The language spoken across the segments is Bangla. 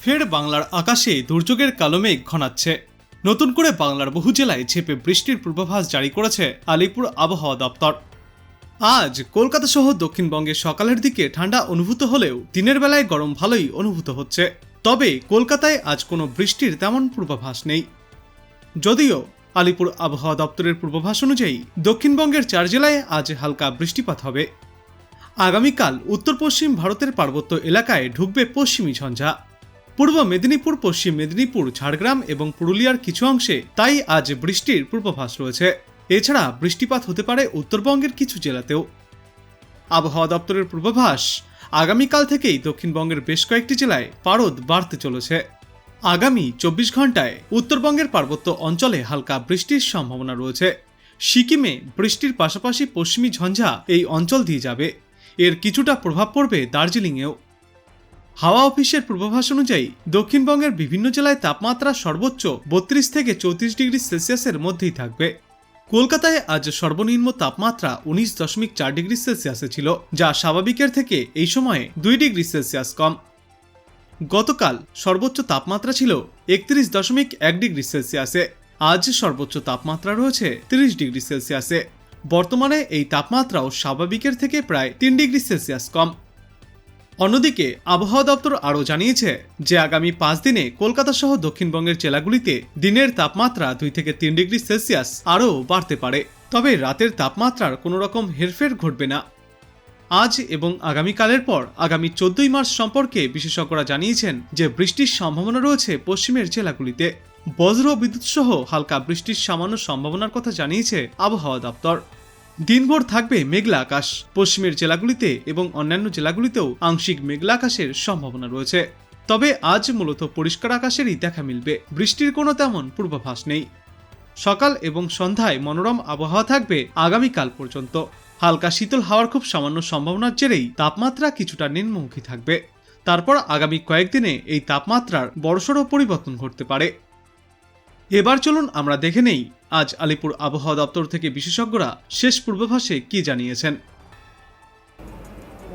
ফের বাংলার আকাশে দুর্যোগের কালো মেঘ ঘনাচ্ছে। নতুন করে বাংলার বহু জেলায় ঝেঁপে বৃষ্টির পূর্বাভাস জারি করেছে আলিপুর আবহাওয়া দপ্তর। আজ কলকাতা সহ দক্ষিণবঙ্গে সকালের দিকে ঠান্ডা অনুভূত হলেও দিনের বেলায় গরম ভালোই অনুভূত হচ্ছে। তবে কলকাতায় আজ কোনো বৃষ্টির তেমন পূর্বাভাস নেই। যদিও আলিপুর আবহাওয়া দপ্তরের পূর্বাভাস অনুযায়ী দক্ষিণবঙ্গের 4 জেলায় আজ হালকা বৃষ্টিপাত হবে। আগামীকাল উত্তর পশ্চিম ভারতের পার্বত্য এলাকায় ঢুকবে পশ্চিমী ঝঞ্ঝা। পূর্ব মেদিনীপুর, পশ্চিম মেদিনীপুর, ঝাড়গ্রাম এবং পুরুলিয়ার কিছু অংশে তাই আজ বৃষ্টির পূর্বাভাস রয়েছে। এছাড়া বৃষ্টিপাত হতে পারে উত্তরবঙ্গের কিছু জেলাতেও। আবহাওয়া দপ্তরের পূর্বাভাস, আগামীকাল থেকেই দক্ষিণবঙ্গের বেশ কয়েকটি জেলায় পারদ বাড়তে চলেছে। আগামী 24 ঘন্টায় উত্তরবঙ্গের পার্বত্য অঞ্চলে হালকা বৃষ্টির সম্ভাবনা রয়েছে। সিকিমে বৃষ্টির পাশাপাশি পশ্চিমী ঝঞ্ঝা এই অঞ্চল দিয়ে যাবে। এর কিছুটা প্রভাব পড়বে দার্জিলিংয়েও। হাওয়া অফিসের পূর্বাভাস অনুযায়ী দক্ষিণবঙ্গের বিভিন্ন জেলায় তাপমাত্রা সর্বোচ্চ 32 থেকে 34 ডিগ্রি সেলসিয়াসের মধ্যেই থাকবে। কলকাতায় আজ সর্বনিম্ন তাপমাত্রা 19.4 ডিগ্রি সেলসিয়াসে ছিল, যা স্বাভাবিকের থেকে এই সময়ে 2 ডিগ্রি সেলসিয়াস কম। গতকাল সর্বোচ্চ তাপমাত্রা ছিল 31.1 ডিগ্রি সেলসিয়াসে। আজ সর্বোচ্চ তাপমাত্রা রয়েছে 30 ডিগ্রি সেলসিয়াসে। বর্তমানে এই তাপমাত্রাও স্বাভাবিকের থেকে প্রায় 3 ডিগ্রি সেলসিয়াস কম। অন্যদিকে আবহাওয়া দপ্তর আরও জানিয়েছে যে আগামী 5 দিনে কলকাতা সহ দক্ষিণবঙ্গের জেলাগুলিতে দিনের তাপমাত্রা 2 থেকে 3 ডিগ্রি সেলসিয়াস আরও বাড়তে পারে। তবে রাতের তাপমাত্রার কোনো রকম হেরফের ঘটবে না। আজ এবং আগামীকালের পর আগামী 14ই মার্চ সম্পর্কে বিশেষজ্ঞরা জানিয়েছেন যে বৃষ্টির সম্ভাবনা রয়েছে পশ্চিমের জেলাগুলিতে। বজ্র বিদ্যুৎ সহ হালকা বৃষ্টির সামান্য সম্ভাবনার কথা জানিয়েছে আবহাওয়া দপ্তর। দিনভর থাকবে মেঘলা আকাশ। পশ্চিমের জেলাগুলিতে এবং অন্যান্য জেলাগুলিতেও আংশিক মেঘলা আকাশের সম্ভাবনা রয়েছে। তবে আজ মূলত পরিষ্কার আকাশেরই দেখা মিলবে। বৃষ্টির কোনো তেমন পূর্বাভাস নেই। সকাল এবং সন্ধ্যায় মনোরম আবহাওয়া থাকবে আগামীকাল পর্যন্ত। হালকা শীতল হাওয়ার খুব সামান্য সম্ভাবনার জেরেই তাপমাত্রা কিছুটা নিম্নমুখী থাকবে। তারপর আগামী কয়েকদিনে এই তাপমাত্রার বড়সড় পরিবর্তন ঘটতে পারে। এবার চলুন আমরা দেখে নেই আজ আলিপুর আবহাওয়া দপ্তর থেকে বিশেষজ্ঞরা শেষ পূর্বাভাসে কি জানিয়েছেন।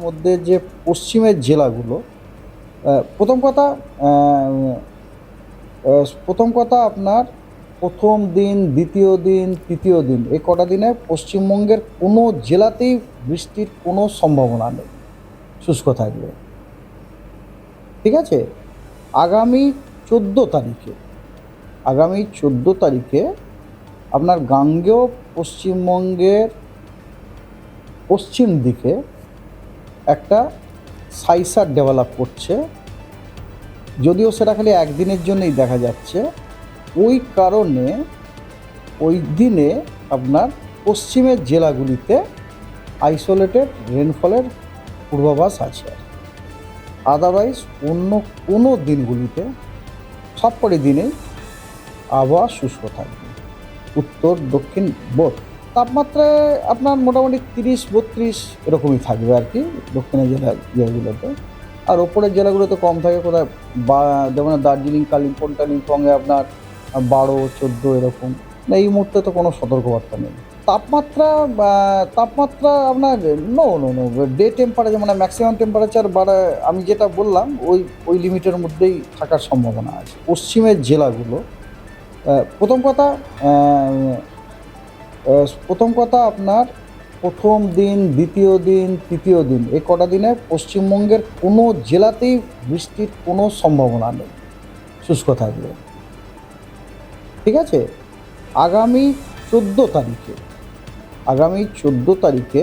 মধ্যে যে পশ্চিমের জেলাগুলো, প্রথম কথা আপনার প্রথম দিন, দ্বিতীয় দিন, তৃতীয় দিন, এই কটা দিনে পশ্চিমবঙ্গের কোনো জেলাতেই বৃষ্টির কোনো সম্ভাবনা নেই, শুষ্ক থাকবে। ঠিক আছে। আগামী 14 তারিখে আপনার গাঙ্গেয় পশ্চিমবঙ্গের পশ্চিম দিকে একটা সাইসার ডেভেলপ করছে। যদিও সেটা খালি একদিনের জন্যই দেখা যাচ্ছে। ওই কারণে ওই দিনে আপনার পশ্চিমের জেলাগুলিতে আইসোলেটেড রেনফলের পূর্বাভাস আছে। আদারওয়াইজ অন্য কোনো দিনগুলিতে সবকটি দিনেই আবহাওয়া শুষ্ক থাকবে। উত্তর দক্ষিণ বোধ তাপমাত্রায় আপনার মোটামুটি 30-32 এরকমই থাকবে আর কি দক্ষিণের জেলাগুলোতে। আর ওপরের জেলাগুলোতে কম থাকে, কোথায় যেমন দার্জিলিং, কালিম্পংয়ে আপনার 12-14 এরকম। এই মুহূর্তে তো কোনো সতর্কবার্তা নেই। তাপমাত্রা আপনার নো ডে টেম্পারেচার মানে ম্যাক্সিমাম টেম্পারেচার আমি যেটা বললাম ওই লিমিটের মধ্যেই থাকার সম্ভাবনা আছে পশ্চিমের জেলাগুলো। প্রথম কথা আপনার প্রথম দিন, দ্বিতীয় দিন, তৃতীয় দিন, এই কটা দিনে পশ্চিমবঙ্গের কোনো জেলাতেই বৃষ্টির কোনো সম্ভাবনা নেই, শুষ্ক থাকবে। ঠিক আছে। আগামী 14 তারিখে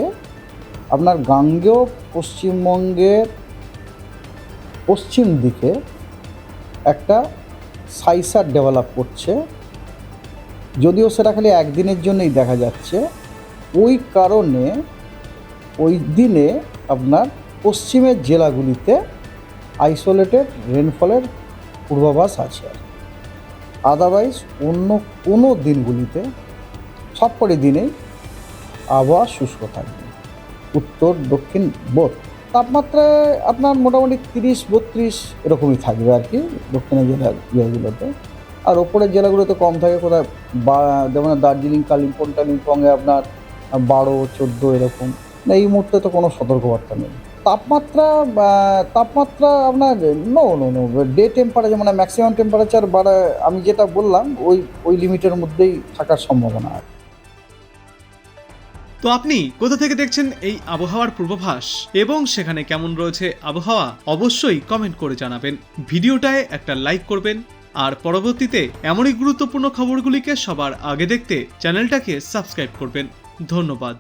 আপনার গাঙ্গেয় পশ্চিমবঙ্গের পশ্চিম দিকে একটা সাইসার ডেভেলপ করছে। যদিও সেটা খালি একদিনের জন্যই দেখা যাচ্ছে। ওই কারণে ওই দিনে আপনার পশ্চিমের জেলাগুলিতে আইসোলেটেড রেনফলের পূর্বাভাস আছে। আদারওয়াইজ অন্য কোনো দিনগুলিতে সবকটি দিনেই আবহাওয়া শুষ্ক থাকবে। উত্তর দক্ষিণ বোধ তাপমাত্রায় আপনার মোটামুটি 30-32 এরকমই থাকবে আর কি দক্ষিণের জেলাগুলোতে। আর ওপরের জেলাগুলোতে কম থাকে, কোথায় যেমন দার্জিলিং, কালিম্পংয়ে আপনার 12-14 এরকম। এই মুহূর্তে তো কোনো সতর্কবার্তা নেই। তাপমাত্রা আপনার নো ডে টেম্পারেচার মানে ম্যাক্সিমাম টেম্পারেচার আমি যেটা বললাম ওই লিমিটের মধ্যেই থাকার সম্ভাবনা আছে। তো আপনি কোথা থেকে দেখছেন এই আবহাওয়ার পূর্বাভাস এবং সেখানে কেমন রয়েছে আবহাওয়া অবশ্যই কমেন্ট করে জানাবেন। ভিডিওটায় একটা লাইক করবেন আর পরবর্তীতে এমনই গুরুত্বপূর্ণ খবরগুলিকে সবার আগে দেখতে চ্যানেলটাকে সাবস্ক্রাইব করবেন। ধন্যবাদ।